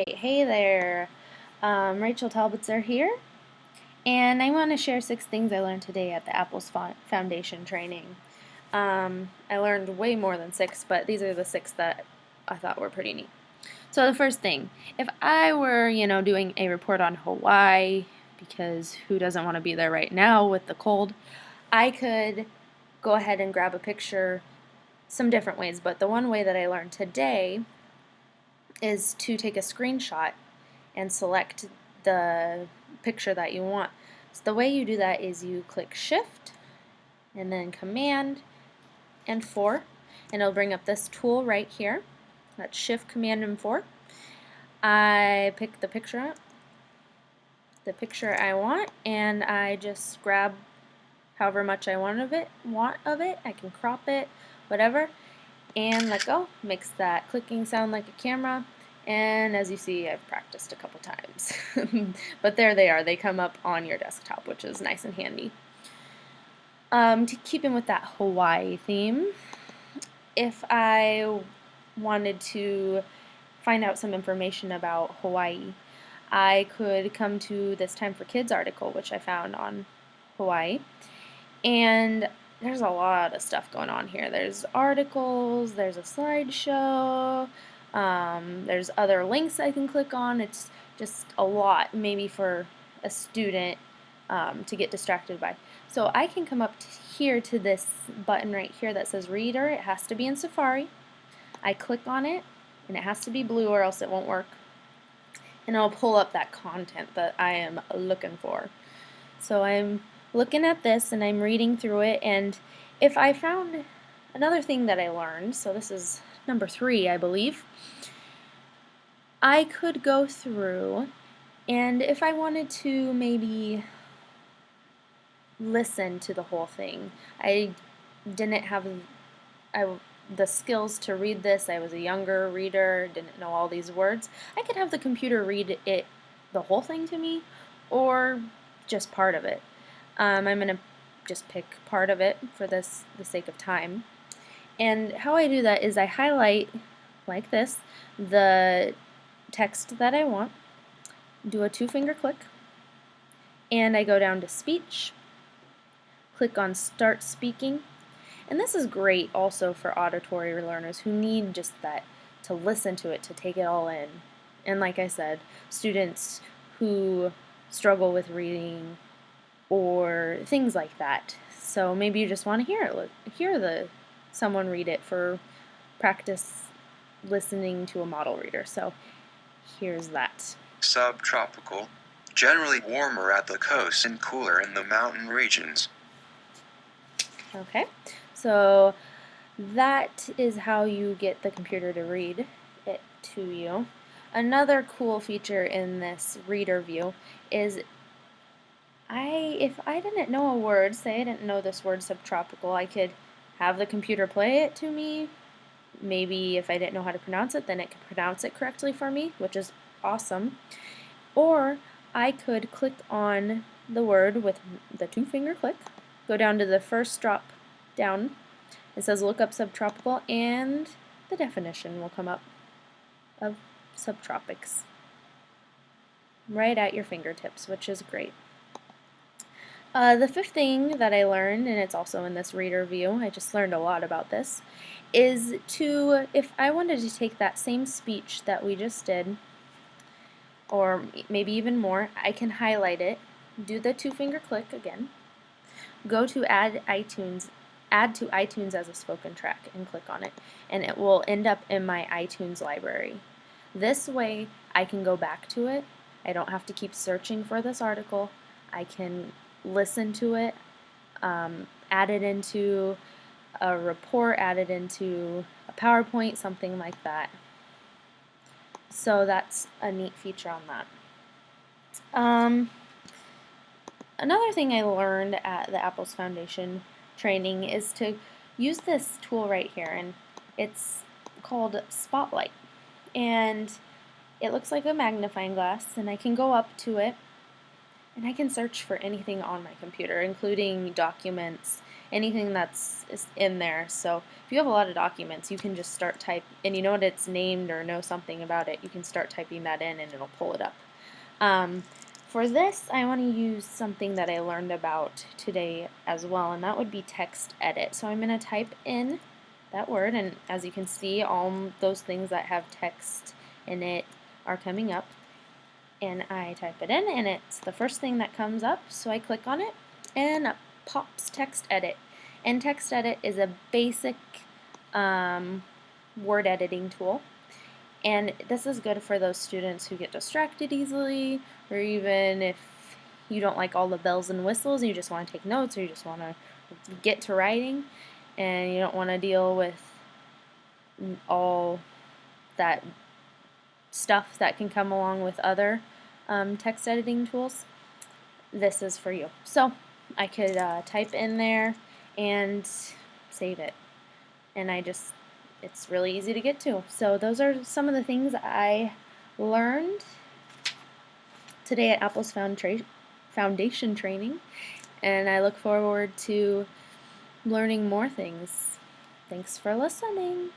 Hey there, Rachel Talbotser here, and I want to share 6 things I learned today at the Apples Foundation training. I learned way more than 6, but these are the 6 that I thought were pretty neat. So the first thing, if I were, doing a report on Hawaii, because who doesn't want to be there right now with the cold, I could go ahead and grab a picture some different ways, but the one way that I learned today is to take a screenshot and select the picture that you want. So the way you do that is you click Shift and then Command and 4, and it'll bring up this tool right here. That's Shift, Command, and 4. I pick the picture up, the picture I want, and I just grab however much I want of it. I can crop it, whatever, and let go. Makes that clicking sound like a camera. And as you see, I've practiced a couple times. But there they are. They come up on your desktop, which is nice and handy. To keep in with that Hawaii theme, if I wanted to find out some information about Hawaii, I could come to this Time for Kids article, which I found on Hawaii. And there's a lot of stuff going on here. There's articles, there's a slideshow, there's other links I can click on. It's just a lot, maybe for a student to get distracted by. So I can come up here to this button right here that says Reader. It has to be in Safari. I click on it, and it has to be blue or else it won't work. And it'll pull up that content that I am looking for. So I'm looking at this and I'm reading through it, and if I found another thing that I learned, so this is number 3, I believe, I could go through, and if I wanted to maybe listen to the whole thing, I didn't have the skills to read this. I was a younger reader, didn't know all these words. I could have the computer read it, the whole thing to me, or just part of it. I'm going to just pick part of it for the sake of time. And how I do that is I highlight, like this, the text that I want, do a 2-finger click, and I go down to Speech, click on Start Speaking. And this is great also for auditory learners who need just that, to listen to it, to take it all in. And like I said, students who struggle with reading or things like that. So maybe you just want to hear someone read it for practice listening to a model reader. So here's that. Subtropical, generally warmer at the coast and cooler in the mountain regions. Okay, so that is how you get the computer to read it to you. Another cool feature in this reader view is if I didn't know a word, say I didn't know this word subtropical, I could have the computer play it to me. Maybe if I didn't know how to pronounce it, then it could pronounce it correctly for me, which is awesome. Or I could click on the word with the 2-finger click, go down to the first drop down. It says look up subtropical, and the definition will come up of subtropics right at your fingertips, which is great. The 5th thing that I learned, and it's also in this reader view, I just learned a lot about this, is if I wanted to take that same speech that we just did, or maybe even more, I can highlight it, do the 2-finger click again, go to add to iTunes as a spoken track, and click on it, and it will end up in my iTunes library. This way I can go back to it. I don't have to keep searching for this article. I can listen to it, add it into a report, add it into a PowerPoint, something like that. So that's a neat feature on that. Another thing I learned at the Apples Foundation training is to use this tool right here, and it's called Spotlight. And it looks like a magnifying glass, and I can go up to it and I can search for anything on my computer, including documents anything that's is in there. So if you have a lot of documents, you can just start type, and you know what it's named or know something about it, you can start typing that in and it'll pull it up. For this, I want to use something that I learned about today as well, and that would be text edit. So I'm going to type in that word, and as you can see, all those things that have text in it are coming up. And I type it in, and it's the first thing that comes up, so I click on it, and up pops text edit. And text edit is a basic word editing tool. And this is good for those students who get distracted easily, or even if you don't like all the bells and whistles, you just want to take notes, or you just want to get to writing, and you don't want to deal with all that stuff that can come along with other text editing tools. This is for you. So I could type in there and save it. And it's really easy to get to. So those are some of the things I learned today at Apple's foundation training, and I look forward to learning more things. Thanks for listening.